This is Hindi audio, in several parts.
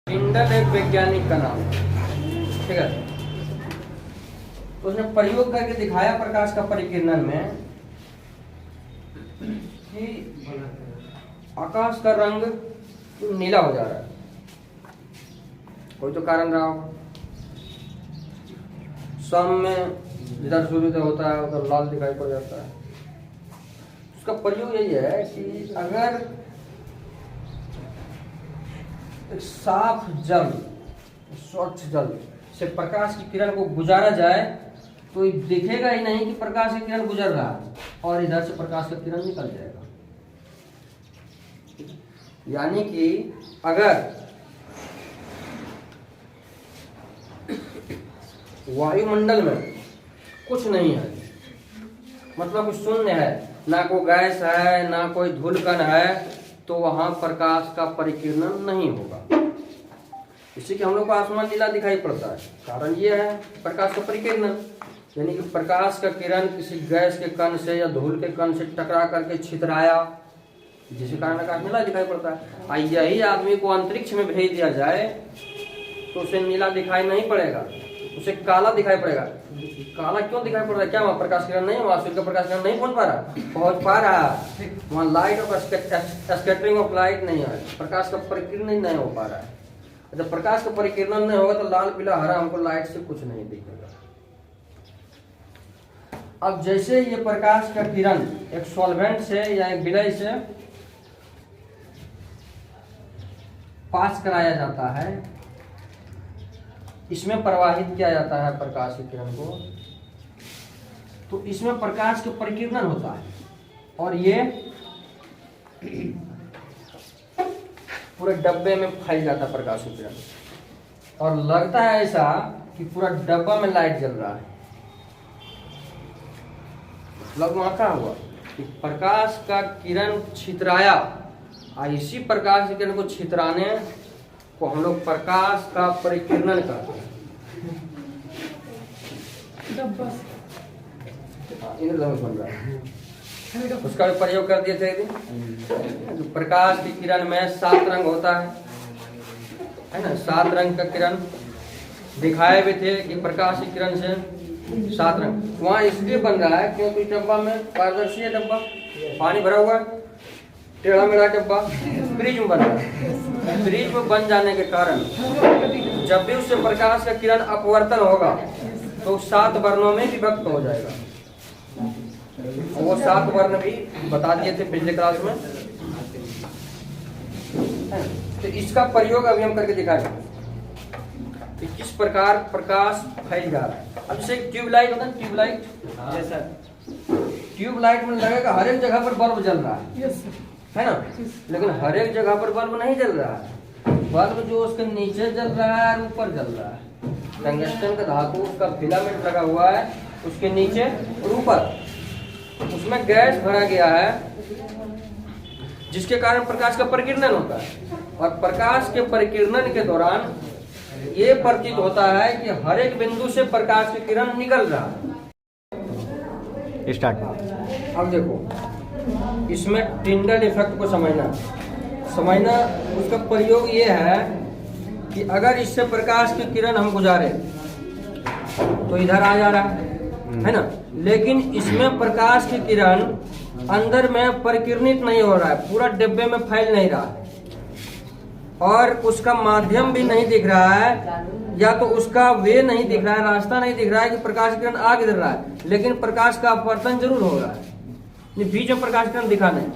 टिंडल एक वैज्ञानिक का नाम, ठीक है। उसने प्रयोग करके दिखाया प्रकाश का परिकिरणन में कि आकाश का रंग नीला हो जा रहा है। कोई तो कारण रहा होगा। शाम में जिधर सूर्योदय होता है उधर लाल दिखाई पड़ जाता है। उसका प्रयोग यही है कि अगर एक साफ जल, स्वच्छ जल से प्रकाश की किरण को गुजारा जाए तो दिखेगा ही नहीं कि प्रकाश की किरण गुजर रहा है और इधर से प्रकाश का किरण निकल जाएगा। यानी कि अगर वायुमंडल में कुछ नहीं है, मतलब कुछ शून्य है, ना कोई गैस है ना कोई धूलकण है, तो वहां प्रकाश का परिकिरणन नहीं होगा। इसी के हम लोग को आसमान नीला दिखाई पड़ता है। कारण ये है प्रकाश का परिकिरणन, यानी कि प्रकाश का किरण किसी गैस के कण से या धूल के कण से टकरा करके छितराया, जिसके कारण आकाश नीला दिखाई पड़ता है। यही आदमी को अंतरिक्ष में भेज दिया जाए तो उसे नीला दिखाई नहीं पड़ेगा, उसे काला दिखाई पड़ेगा। काला क्यों दिखाई पड़ रहा है? क्या वहाँ प्रकाश किरण नहीं, वहाँ सूर्य का प्रकाश किरण नहीं पहुंच पा रहा है। वहाँ light of scattering of light नहीं है, प्रकाश का परिकिरण नहीं हो पा रहा है। जब प्रकाश का परिकिरण नहीं होगा तो लाल पीला हरा हमको लाइट से कुछ नहीं दिखेगा। अब जैसे ये प्रकाश का किरण एक सॉल्वेंट से या एक विलय से पास कराया जाता है, इसमें प्रवाहित किया जाता है प्रकाश की किरण को, तो इसमें प्रकाश का परिकिरणन होता है और ये पूरे डब्बे में फैल जाता है प्रकाश की किरण, और लगता है ऐसा कि पूरा डब्बा में लाइट जल रहा है। मतलब वहां क्या हुआ कि प्रकाश का किरण छितराया, और इसी प्रकाश की किरण को छितराने को हम लोग प्रकाश का परिकिरणन करते हैं। बन रहा है, उसका भी प्रयोग कर दिए थे। प्रकाश की किरण में 7 रंग होता है ना, 7 रंग का किरण दिखाए भी थे कि प्रकाश की किरण से 7 रंग। वहाँ इसलिए बन रहा है क्योंकि डब्बा में पारदर्शी है, डब्बा पानी भरा हुआ है, टेढ़ा मेढ़ा डब्बा फ्रिज में बन रहा है। फ्रिज में बन जाने के कारण जब भी उससे प्रकाश का किरण अपवर्तन होगा तो 7 वर्णों में विभक्त हो जाएगा। वो 7 वर्ण भी बता दिए थे पिछले क्लास में। तो इसका प्रयोग अभी हम करके दिखाएंगे कि किस प्रकार प्रकाश फैल जा रहा है। अब जैसे ट्यूबलाइट होता है, ट्यूबलाइट जैसा ट्यूबलाइट में लगेगा हर एक जगह पर बल्ब जल रहा है ना, लेकिन हर एक जगह पर बल्ब नहीं जल रहा है। बल्ब जो उसके नीचे जल रहा है और ऊपर जल रहा है। टंगस्टन का धातु, उसका फिलामेंट लगा हुआ है उसके नीचे और ऊपर, उसमें गैस भरा गया है जिसके कारण प्रकाश का परिकिरणन होता है। और प्रकाश के परिकिरणन के दौरान ये प्रतीत होता है कि हर एक बिंदु से प्रकाश की किरण निकल रहा है। स्टार्ट। अब देखो इसमें टिंडल इफेक्ट को समझना उसका प्रयोग ये है कि अगर इससे प्रकाश की किरण हम गुजारे तो इधर आ जा रहा है ना, लेकिन इसमें प्रकाश की किरण अंदर में परिकिरणित नहीं हो रहा है, पूरा डिब्बे में फैल नहीं रहा है और उसका माध्यम भी नहीं दिख रहा है, या तो उसका वे नहीं दिख रहा है, रास्ता नहीं दिख रहा है कि प्रकाश किरण आ किधर रहा है, लेकिन प्रकाश का अपवर्तन जरूर हो रहा है, बीच में प्रकाश किरण दिखा नहीं।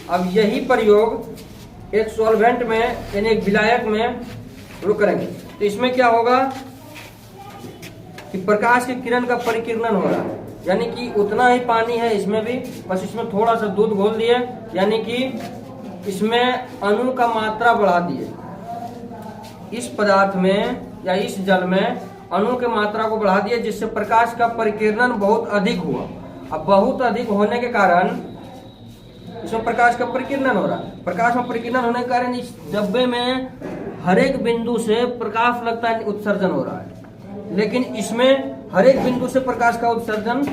अब यही प्रयोग एक सॉल्वेंट में यानी एक विलायक में लोग करेंगे तो इसमें क्या होगा कि प्रकाश की किरण का परिकिरणन हो रहा है, यानी कि उतना ही पानी है इसमें भी, बस इसमें थोड़ा सा दूध घोल दिए, यानी कि इसमें अणु का मात्रा बढ़ा दिए। इस पदार्थ में या इस जल में अणु के मात्रा को बढ़ा दिए जिससे प्रकाश का परिकिरणन बहुत अधिक हुआ। अब बहुत अधिक होने के कारण इसमें प्रकाश का परिकिरणन हो रहा है। प्रकाश में परिकिरणन होने के कारण इस डब्बे में हर एक बिंदु से प्रकाश लगता है उत्सर्जन हो रहा है, लेकिन इसमें हर एक बिंदु से प्रकाश का उत्सर्जन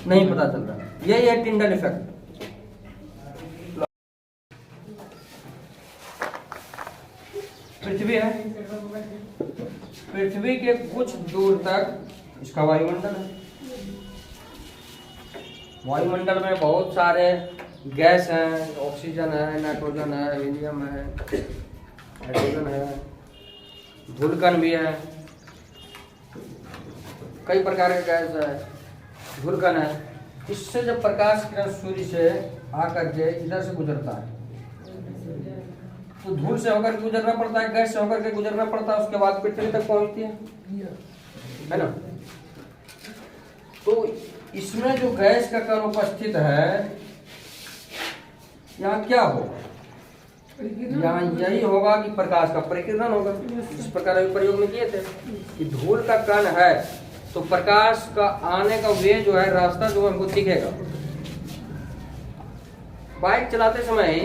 नहीं पता चल रहा। यही है टिंडल इफेक्ट। पृथ्वी है, पृथ्वी के कुछ दूर तक इसका वायुमंडल है। वायुमंडल में बहुत सारे गैस हैं, ऑक्सीजन है, नाइट्रोजन है, हीलियम है, हाइड्रोजन है, धूलकण भी है, कई प्रकार के गैस है, धूलकण है। इससे जब प्रकाश किरण सूर्य से आकर के इधर से गुजरता है तो धूल से होकर गुजरना पड़ता है, गैस से होकर के गुजरना पड़ता है, उसके बाद पृथ्वी तक पहुंचती है ना। तो इसमें जो गैस का कण उपस्थित है, यहाँ क्या होगा? यहाँ यही होगा कि प्रकाश का परिकिरण होगा। इस प्रकार अभी प्रयोग में किए थे कि धूल का कण है तो प्रकाश का आने का वे जो है, रास्ता जो हमको दिखेगा। बाइक चलाते समय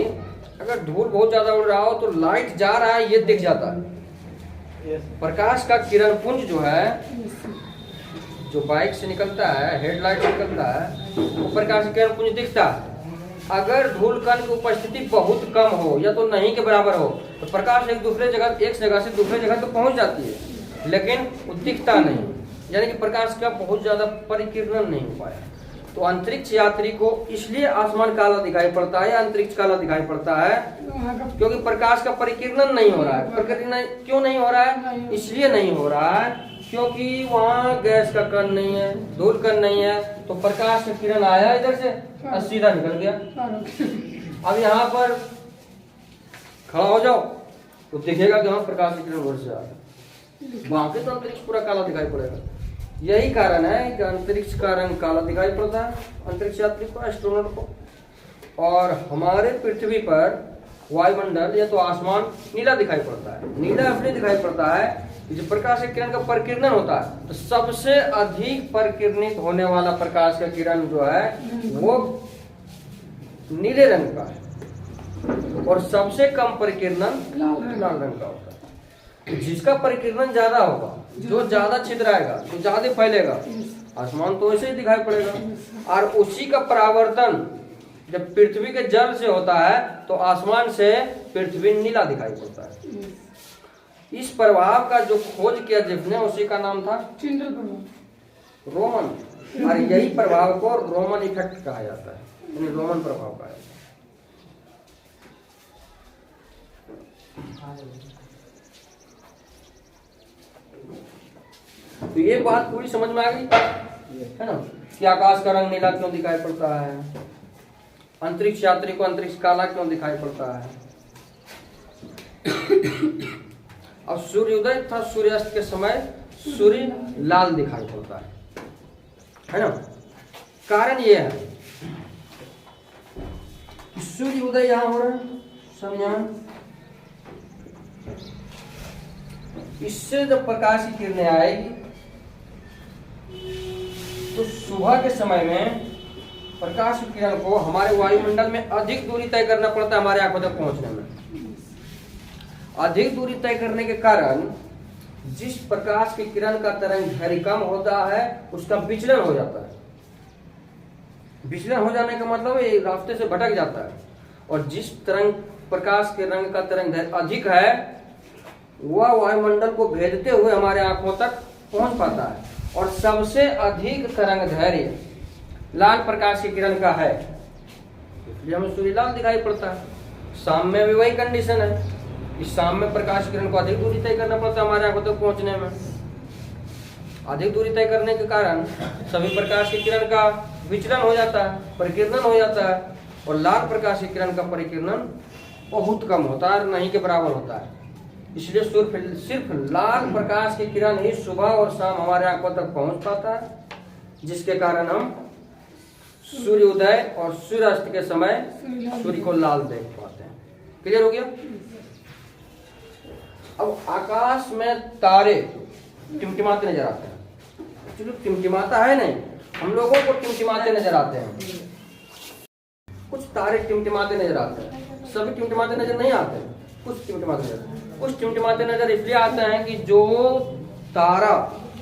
अगर धूल बहुत ज्यादा उड़ रहा हो तो लाइट जा रहा है ये दिख जाता है। प्रकाश का किरण पुंज जो है, जो बाइक से निकलता है, हेडलाइट से निकलता है, वो प्रकाश का किरण पुंज दिखता है। अगर धूल कण की उपस्थिति बहुत कम हो या तो नहीं के बराबर हो तो प्रकाश एक जगह से दूसरे जगह तो पहुंच जाती है, लेकिन वो दिखता नहीं, यानी कि प्रकाश का बहुत ज्यादा परिकिरण नहीं हो पाया। तो अंतरिक्ष यात्री को इसलिए आसमान काला दिखाई पड़ता है, अंतरिक्ष काला दिखाई पड़ता है, क्योंकि प्रकाश का परिकिरण नहीं हो रहा है। परिकिरण क्यों नहीं हो रहा है? इसलिए नहीं हो रहा है क्योंकि वहाँ गैस का कण नहीं है, धूल कण नहीं है, तो प्रकाश का किरण आया इधर से और सीधा निकल गया। अब यहाँ पर खड़ा हो जाओ तो दिखेगा कि हाँ प्रकाश का किरण उधर से आ रहा, वहां के तो अंतरिक्ष पूरा काला दिखाई पड़ेगा। यही कारण है कि अंतरिक्ष का रंग काला दिखाई पड़ता है अंतरिक्ष यात्री को, एस्ट्रोनॉट को। और हमारे पृथ्वी पर वायुमंडल या तो आसमान नीला दिखाई पड़ता है। नीला इसलिए दिखाई पड़ता है जो प्रकाश के किरण का परिकिरण होता है, तो सबसे अधिक परिकिरणित होने वाला प्रकाश का किरण जो है वो नीले रंग का है, और सबसे कम परिकिरण लाल रंग का होता है। जिसका परिकिरण ज्यादा होगा, जो ज्यादा छिद्राएगा, जो ज्यादा फैलेगा, आसमान तो ऐसे ही दिखाई पड़ेगा। और उसी का परावर्तन जब पृथ्वी के जल से होता है तो आसमान से पृथ्वी नीला दिखाई पड़ता है। इस प्रभाव का जो खोज किया जिसने, उसी का नाम था रोमन। और यही प्रभाव को रोमन इफेक्ट कहा जाता है, यानी रोमन प्रभाव कहा जाता है। तो ये बात पूरी समझ में आ गई है ना, कि आकाश का रंग नीला क्यों दिखाई पड़ता है, अंतरिक्ष यात्री को अंतरिक्ष काला क्यों दिखाई पड़ता है। और सूर्योदय तथा सूर्यास्त के समय सूर्य लाल दिखाई पड़ता है ना। कारण यह है कि सूर्य उदय यहां हो रहा है, समझान, इससे जब प्रकाश की किरणें आएगी तो सुबह के समय में प्रकाश की किरण को हमारे वायुमंडल में अधिक दूरी तय करना पड़ता है हमारे आंखों तक पहुंचने में। अधिक दूरी तय करने के कारण जिस प्रकाश की किरण का तरंग दैर्घ्य कम होता है उसका विचलन हो जाता है। विचलन हो जाने का मतलब ये रास्ते से भटक जाता है, और जिस तरंग प्रकाश के रंग का तरंग दैर्घ्य अधिक है वह वायुमंडल को भेदते हुए हमारे आंखों तक पहुंच पाता है। और सबसे अधिक तरंग दैर्घ्य लाल प्रकाश की किरण का है, इसलिए हमें सूर्य लाल दिखाई पड़ता है। शाम में भी वही कंडीशन है, इस शाम में प्रकाश किरण को अधिक दूरी तय करना पड़ता है हमारे आंखों तक पहुंचने में। अधिक दूरी तय करने के कारण सभी प्रकाश की किरण का विचलन हो जाता है, परिकिरण हो जाता है, और लाल प्रकाश की किरण का परिकिरण बहुत कम होता है, नहीं के बराबर होता है। इसलिए सिर्फ लाल प्रकाश की किरण ही सुबह और शाम हमारे आंखों तक पहुंच पाता है, जिसके कारण हम सूर्योदय और सूर्यास्त के समय सूर्य को लाल देख पाते हैं। क्लियर हो गया? अब आकाश में तारे टिमटिमाते नजर आते हैं। चलो टिमटिमाता है नहीं, हम लोगों को टिमटिमाते नजर आते हैं। कुछ तारे टिमटिमाते नजर आते हैं, सभी टिमटिमाते नजर नहीं आते हैं, कुछ टिमटिमाते नजर आते हैं। कुछ टिमटिमाते नजर इसलिए आते हैं कि जो तारा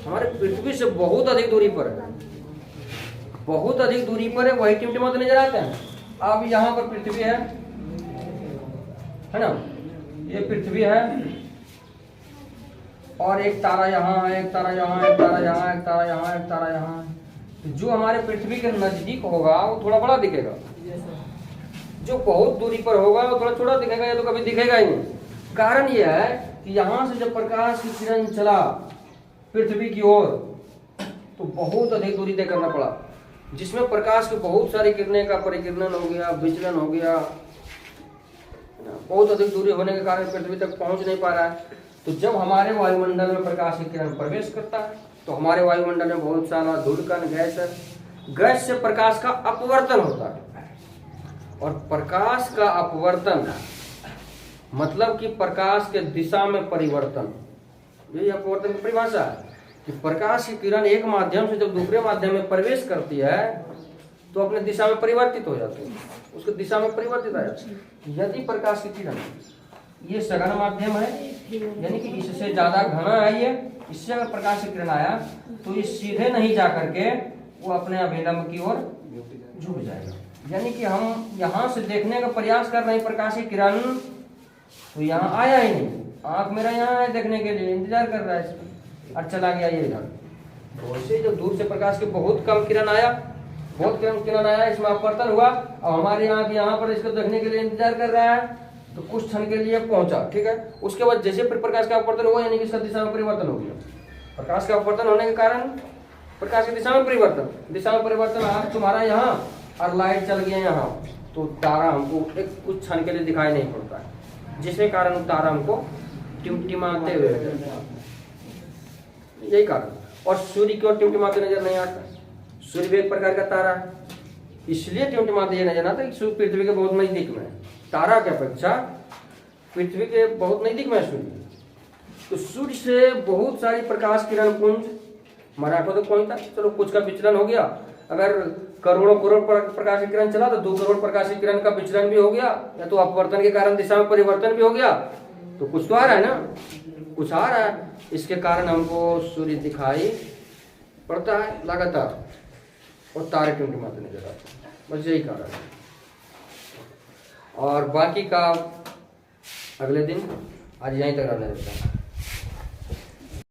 हमारे पृथ्वी से बहुत अधिक दूरी पर है, बहुत अधिक दूरी पर है, वही टिमटिमाते नजर आते हैं। अब यहाँ पर पृथ्वी है ना, ये पृथ्वी है और एक तारा यहाँ है, एक तारा यहाँ, एक तारा यहाँ, एक तारा यहाँ, एक तारा यहाँ। तो जो हमारे पृथ्वी के नजदीक होगा वो थोड़ा बड़ा दिखेगा, जो बहुत दूरी पर होगा वो थोड़ा छोटा दिखेगा, या तो कभी दिखेगा ही नहीं। कारण यह है कि यहाँ से जब प्रकाश की किरण चला पृथ्वी की ओर तो बहुत अधिक दूरी तय करना पड़ा, जिसमें प्रकाश की बहुत सारी किरणें का परिकिरणन हो गया, विचलन हो गया। बहुत अधिक दूरी होने के कारण पृथ्वी तक पहुंच नहीं पा रहा है। तो जब हमारे वायुमंडल में प्रकाश की किरण प्रवेश करता है तो हमारे वायुमंडल में बहुत सारा धूलकण गैस है, गैस से प्रकाश का अपवर्तन होता है। और प्रकाश का अपवर्तन मतलब कि प्रकाश के दिशा में परिवर्तन, यही अपवर्तन की परिभाषा है कि प्रकाश की किरण एक माध्यम से जब दूसरे माध्यम में प्रवेश करती है तो अपने दिशा में परिवर्तित हो जाती है, उसकी दिशा में परिवर्तित आ जाती है। यदि प्रकाश की किरण ये सघन माध्यम है, यानी कि इससे ज्यादा घना आई है, इससे अगर प्रकाश की किरण आया तो ये सीधे नहीं जा करके वो अपने अभिलंब की ओर झुक जाएगा। यानी कि हम यहाँ से देखने का प्रयास कर रहे हैं प्रकाश की किरण, तो यहाँ आया ही नहीं, आंख मेरा यहाँ है देखने के लिए, इंतजार कर रहा है इसका, और चला गया ये इधर। वैसे जब दूर से प्रकाश की बहुत कम किरण आया, बहुत कम किरण आया, इसमें अपवर्तन हुआ, और हमारी आंख यहाँ पर इसको देखने के लिए इंतजार कर रहा है, तो कुछ क्षण के लिए पहुंचा, ठीक है। उसके बाद जैसे प्रकाश का अपवर्तन हुआ, यानी कि इसका दिशा में परिवर्तन हो गया। प्रकाश का अपवर्तन होने के कारण प्रकाश की दिशा में परिवर्तन आंख तुम्हारा यहाँ और लाइट चल गया यहाँ, तो तारा हमको एक कुछ क्षण के लिए दिखाई नहीं पड़ता है, जिसके कारण तारा हमको टिमटिमाते हुए, यही कारण। और सूर्य की ओर टिमटिमाते नजर नहीं आता। सूर्य भी एक प्रकार का तारा है, इसलिए टिमटिमाते नजर आता है कि पृथ्वी के बहुत नजदीक में है। तारा के अपेक्षा पृथ्वी के बहुत नजदीक में है सूर्य। तो सूर्य से बहुत सारी प्रकाश किरण पुंज हमारे आंखों तक पहुंचता, चलो कुछ का विचलन हो गया। अगर करोड़ों करोड़ प्रकाश की किरण चला तो 2 करोड़ प्रकाश की किरण का विचलन भी हो गया, या तो अपवर्तन के कारण दिशा में परिवर्तन भी हो गया। तो कुछ तो आ रहा है ना, कुछ आ रहा है, इसके कारण हमको सूर्य दिखाई पड़ता है लगातार और तारे टिमटिमाते नजर आते हैं, बस यही कारण है। और बाकी का अगले दिन आज यहीं तक रहने देता है।